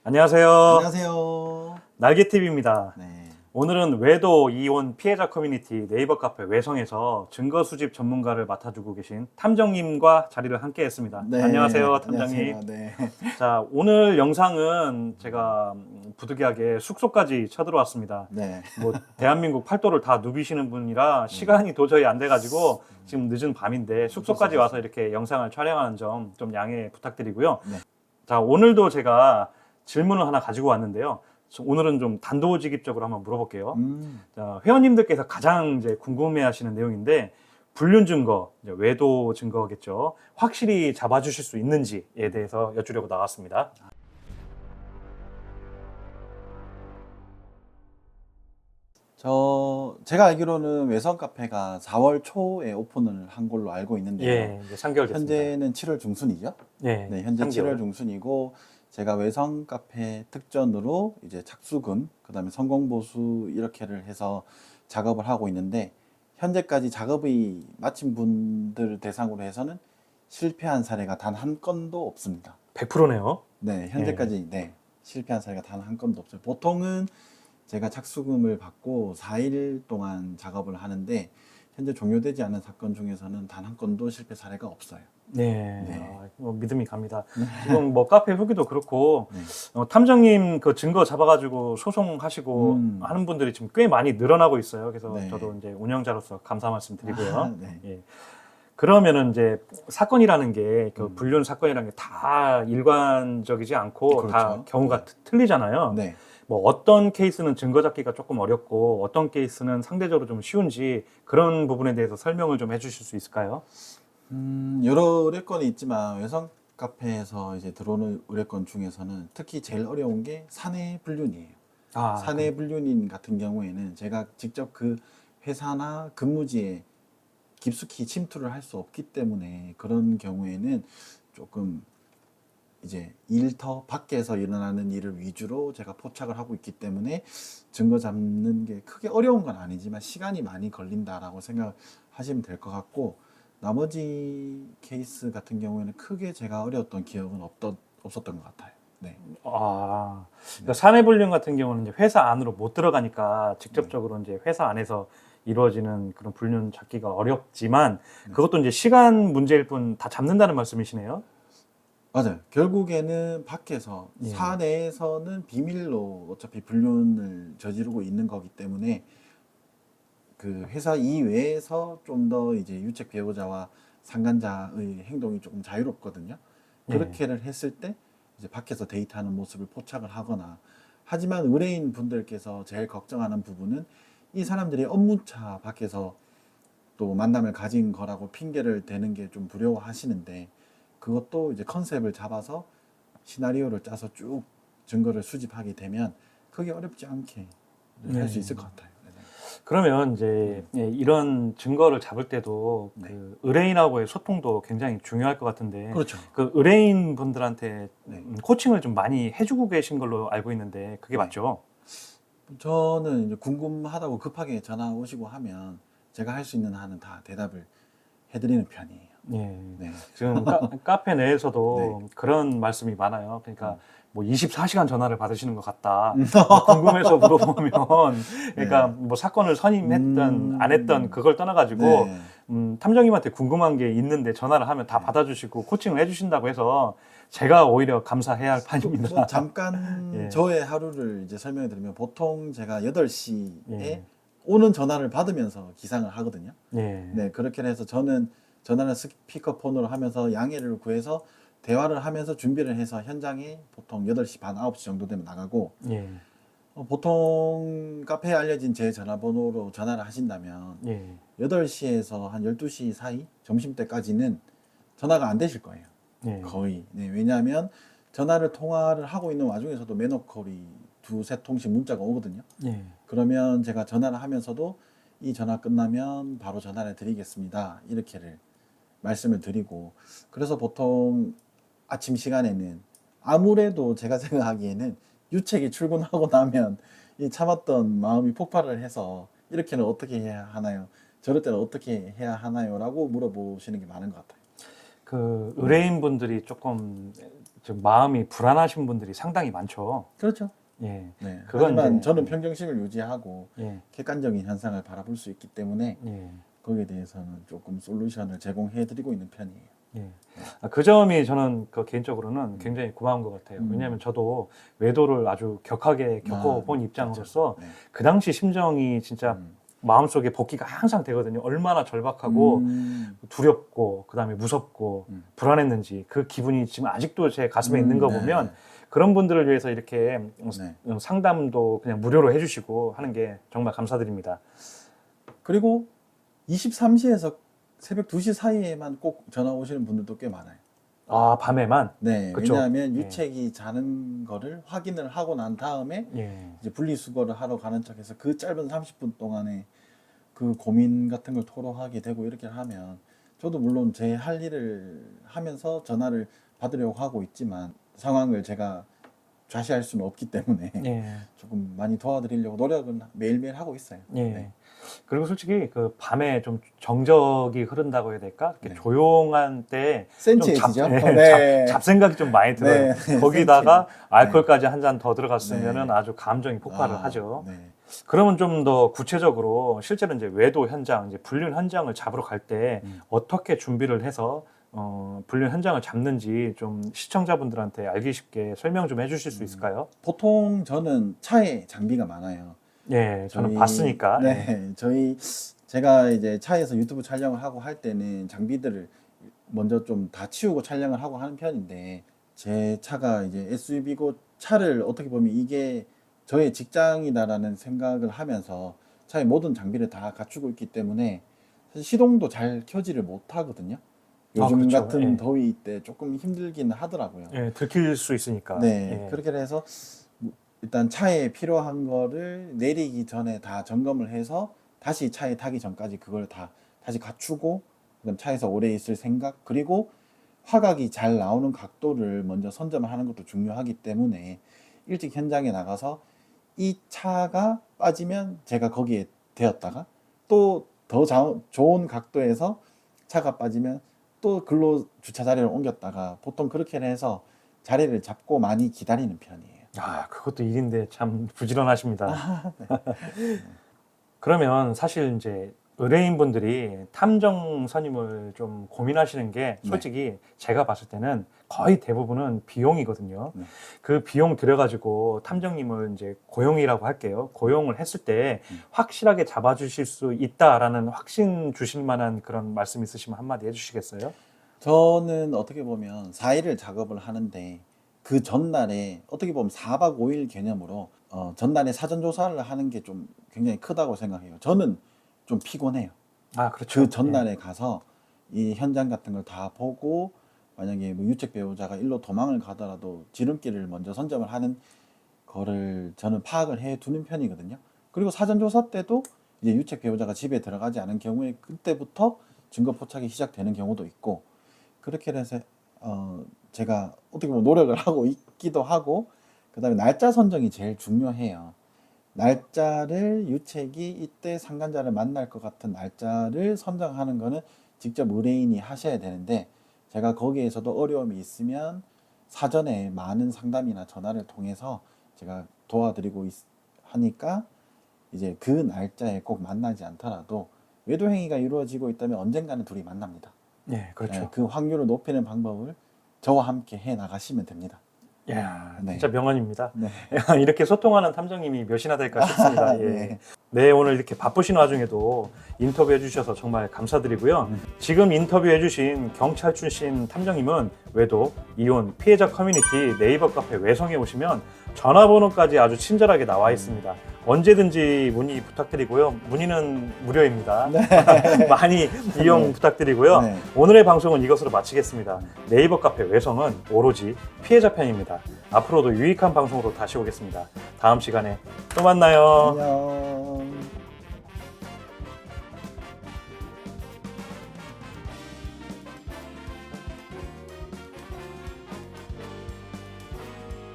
안녕하세요. 안녕하세요. 날개TV입니다. 네. 오늘은 외도 이혼 피해자 커뮤니티 네이버 카페 외성에서 증거 수집 전문가를 맡아주고 계신 탐정님과 자리를 함께 했습니다. 네. 안녕하세요, 탐정님. 안녕하세요. 네. 자, 오늘 영상은 제가 부득이하게 숙소까지 쳐들어왔습니다. 네. 뭐 대한민국 팔도를 다 누비시는 분이라 시간이 도저히 안 돼가지고 지금 늦은 밤인데 숙소까지 와서 이렇게 영상을 촬영하는 점 좀 양해 부탁드리고요. 네. 자, 오늘도 제가 질문을 하나 가지고 왔는데요. 오늘은 좀 단도직입적으로 한번 물어볼게요. 자, 회원님들께서 가장 이제 궁금해하시는 내용인데 불륜 증거, 이제 외도 증거겠죠. 확실히 잡아주실 수 있는지에 대해서 여쭈려고 나왔습니다. 제가 알기로는 외성 카페가 4월 초에 오픈을 한 걸로 알고 있는데요. 예, 이제 3개월 됐습니다. 현재는 7월 중순이죠? 예, 네, 현재 3개월. 7월 중순이고 제가 외성 카페 특전으로 이제 착수금, 그다음에 성공보수 이렇게를 해서 작업을 하고 있는데 현재까지 작업이 마친 분들 대상으로 해서는 실패한 사례가 단 한 건도 없습니다. 100%네요. 네, 현재까지 네, 실패한 사례가 단 한 건도 없어요. 보통은 제가 착수금을 받고 4일 동안 작업을 하는데 현재 종료되지 않은 사건 중에서는 단 한 건도 실패 사례가 없어요. 네, 네. 믿음이 갑니다. 지금 뭐 카페 후기도 그렇고 네. 탐정님 그 증거 잡아가지고 소송하시고 하는 분들이 지금 꽤 많이 늘어나고 있어요. 그래서 네. 저도 이제 운영자로서 감사 말씀드리고요. 아, 네. 예. 그러면은 이제 사건이라는 게 그 불륜 사건이라는 게 다 일관적이지 않고 다 그렇죠. 경우가 틀리잖아요. 네. 뭐 어떤 케이스는 증거 잡기가 조금 어렵고 어떤 케이스는 상대적으로 좀 쉬운지 그런 부분에 대해서 설명을 좀 해주실 수 있을까요? 여러 의뢰건이 있지만 외성 카페에서 이제 들어오는 의뢰건 중에서는 특히 제일 어려운 게 사내 불륜이에요. 사내 불륜인 같은 경우에는 제가 직접 그 회사나 근무지에 깊숙이 침투를 할 수 없기 때문에 그런 경우에는 조금 이제 일터 밖에서 일어나는 일을 위주로 제가 포착을 하고 있기 때문에 증거 잡는 게 크게 어려운 건 아니지만 시간이 많이 걸린다라고 생각하시면 될 것 같고 나머지 케이스 같은 경우에는 크게 제가 어려웠던 기억은 없었던 것 같아요. 네. 그러니까 사내 불륜 같은 경우는 이제 회사 안으로 못 들어가니까 직접적으로 이제 회사 안에서 이루어지는 그런 불륜 잡기가 어렵지만 그것도 이제 시간 문제일 뿐 다 잡는다는 말씀이시네요. 맞아요. 결국에는 밖에서 예. 사내에서는 비밀로 어차피 불륜을 저지르고 있는 거기 때문에 그 회사 이외에서 좀 더 이제 유책 배우자와 상간자의 행동이 조금 자유롭거든요. 그렇게를 했을 때 이제 밖에서 데이트하는 모습을 포착을 하거나 하지만 의뢰인 분들께서 제일 걱정하는 부분은 이 사람들이 업무차 밖에서 또 만남을 가진 거라고 핑계를 대는 게 좀 두려워하시는데 그것도 이제 컨셉을 잡아서 시나리오를 짜서 쭉 증거를 수집하게 되면 크게 어렵지 않게 할 수 있을 것 같아요. 그러면 이제 이런 증거를 잡을 때도 그 의뢰인하고의 소통도 굉장히 중요할 것 같은데 그렇죠. 그 의뢰인 분들한테 네. 코칭을 좀 많이 해주고 계신 걸로 알고 있는데 그게 맞죠? 저는 이제 궁금하다고 급하게 전화 오시고 하면 제가 할 수 있는 한은 다 대답을 해드리는 편이에요. 예. 네. 지금 카페 내에서도 그런 말씀이 많아요. 그러니까 뭐 24시간 전화를 받으시는 것 같다. 뭐 궁금해서 물어보면 그러니까 뭐 사건을 선임했던 안 했던 그걸 떠나가지고 네. 탐정님한테 궁금한 게 있는데 전화를 하면 다 받아주시고 코칭을 해주신다고 해서 제가 오히려 감사해야 할 판입니다. 뭐 잠깐 예. 저의 하루를 이제 설명해 드리면 보통 제가 8시에 예. 오는 전화를 받으면서 기상을 하거든요. 예. 네, 그렇게 해서 저는 전화를 스피커폰으로 하면서 양해를 구해서 대화를 하면서 준비를 해서 현장에 보통 8시 반, 9시 정도 되면 나가고 예. 보통 카페에 알려진 제 전화번호로 전화를 하신다면 예. 8시에서 한 12시 사이 점심때까지는 전화가 안 되실 거예요. 예. 거의. 네, 왜냐하면 통화를 하고 있는 와중에서도 매너콜이 두세 통씩 문자가 오거든요. 예. 그러면 제가 전화를 하면서도 이 전화 끝나면 바로 전화를 드리겠습니다. 이렇게를 말씀을 드리고 그래서 보통 아침 시간에는 아무래도 제가 생각하기에는 유책이 출근하고 나면 이 참았던 마음이 폭발을 해서 이렇게는 어떻게 해야 하나요? 저럴 때는 어떻게 해야 하나요? 라고 물어보시는 게 많은 것 같아요. 그 의뢰인분들이 조금 지금 마음이 불안하신 분들이 상당히 많죠. 그렇죠. 예. 네. 그건 하지만 이제- 저는 평정심을 유지하고 예. 객관적인 현상을 바라볼 수 있기 때문에 예. 거기에 대해서는 조금 솔루션을 제공해드리고 있는 편이에요. 예. 그 점이 저는 개인적으로는 굉장히 고마운 것 같아요. 왜냐하면 저도 외도를 아주 격하게 겪어본 입장으로서 네. 그 당시 심정이 진짜 마음속에 복기가 항상 되거든요. 얼마나 절박하고 두렵고 그다음에 무섭고 불안했는지 그 기분이 지금 아직도 제 가슴에 있는 거 네. 보면 그런 분들을 위해서 이렇게 네. 상담도 그냥 무료로 해주시고 하는 게 정말 감사드립니다. 그리고 23시에서 새벽 2시 사이에만 꼭 전화 오시는 분들도 꽤 많아요. 아, 밤에만? 네, 그쵸? 왜냐하면 예. 유책이 자는 거를 확인을 하고 난 다음에 예. 이제 분리수거를 하러 가는 척해서 그 짧은 30분 동안에 그 고민 같은 걸 토로하게 되고 이렇게 하면 저도 물론 제 할 일을 하면서 전화를 받으려고 하고 있지만 상황을 제가 좌시할 수는 없기 때문에 예. 조금 많이 도와드리려고 노력은 매일매일 하고 있어요. 예. 네. 그리고 솔직히 그 밤에 좀 정적이 흐른다고 해야 될까? 이렇게 네. 조용한 때 센치해지죠? 예, 잡생각이 좀 많이 들어요. 네. 거기다가 센치. 알코올까지 한 잔 더 들어갔으면은 네. 아주 감정이 폭발을 하죠. 네. 그러면 좀 더 구체적으로 실제로 이제 외도 현장, 이제 불륜 현장을 잡으러 갈 때 어떻게 준비를 해서 불륜 현장을 잡는지 좀 시청자분들한테 알기 쉽게 설명 좀 해주실 수 있을까요? 보통 저는 차에 장비가 많아요. 예, 저는 저희- 봤으니까. 네, 제가 이제 차에서 유튜브 촬영을 하고 할 때는 장비들을 먼저 좀 다 치우고 촬영을 하고 하는 편인데 제 차가 이제 SUV고 차를 어떻게 보면 이게 저의 직장이다라는 생각을 하면서 차의 모든 장비를 다 갖추고 있기 때문에 사실 시동도 잘 켜지를 못하거든요. 요즘 그렇죠. 같은 예. 더위 때 조금 힘들긴 하더라고요. 예, 들킬 수 있으니까. 네, 예. 그렇게 해서 일단 차에 필요한 거를 내리기 전에 다 점검을 해서 다시 차에 타기 전까지 그걸 다 다시 갖추고 그다음 차에서 오래 있을 생각 그리고 화각이 잘 나오는 각도를 먼저 선점을 하는 것도 중요하기 때문에 일찍 현장에 나가서 이 차가 빠지면 제가 거기에 되었다가 또 더 좋은 각도에서 차가 빠지면 또 근로 주차 자리를 옮겼다가 보통 그렇게 해서 자리를 잡고 많이 기다리는 편이에요. 아, 그것도 일인데 참 부지런하십니다. 네. 그러면 사실 이제 의뢰인분들이 탐정 선임을 좀 고민하시는 게 솔직히 제가 봤을 때는 거의 대부분은 비용이거든요. 네. 그 비용 들여가지고 탐정님을 이제 고용이라고 할게요. 고용을 했을 때 확실하게 잡아주실 수 있다라는 확신 주실 만한 그런 말씀 있으시면 한마디 해주시겠어요? 저는 어떻게 보면 4일을 작업을 하는데 그 전날에 어떻게 보면 4박 5일 개념으로 전날에 사전 조사를 하는 게 좀 굉장히 크다고 생각해요. 저는 좀 피곤해요. 아, 그렇죠. 그 전날에 가서 이 현장 같은 걸 다 보고 만약에 뭐 유책 배우자가 일로 도망을 가더라도 지름길을 먼저 선점을 하는 거를 저는 파악을 해 두는 편이거든요. 그리고 사전 조사 때도 이제 유책 배우자가 집에 들어가지 않은 경우에 그때부터 증거 포착이 시작되는 경우도 있고 그렇게 해서 제가 어떻게 보면 노력을 하고 있기도 하고 그다음에 날짜 선정이 제일 중요해요. 날짜를 유책이 이때 상간자를 만날 것 같은 날짜를 선정하는 거는 직접 의뢰인이 하셔야 되는데 제가 거기에서도 어려움이 있으면 사전에 많은 상담이나 전화를 통해서 제가 도와드리고 하니까 이제 그 날짜에 꼭 만나지 않더라도 외도 행위가 이루어지고 있다면 언젠가는 둘이 만납니다. 네, 그렇죠. 네, 그 확률을 높이는 방법을 저와 함께 해 나가시면 됩니다. 이야, 네. 진짜 명언입니다. 네. 이렇게 소통하는 탐정님이 몇이나 될까 싶습니다. 예. 네. 네, 오늘 이렇게 바쁘신 와중에도 인터뷰해 주셔서 정말 감사드리고요. 지금 인터뷰해 주신 경찰 출신 탐정님은 외도, 이혼, 피해자 커뮤니티 네이버 카페 외성에 오시면 전화번호까지 아주 친절하게 나와 있습니다. 언제든지 문의 부탁드리고요. 문의는 무료입니다. 많이 이용 부탁드리고요. 네. 오늘의 방송은 이것으로 마치겠습니다. 네이버 카페 외성은 오로지 피해자 편입니다. 앞으로도 유익한 방송으로 다시 오겠습니다. 다음 시간에 또 만나요. 안녕.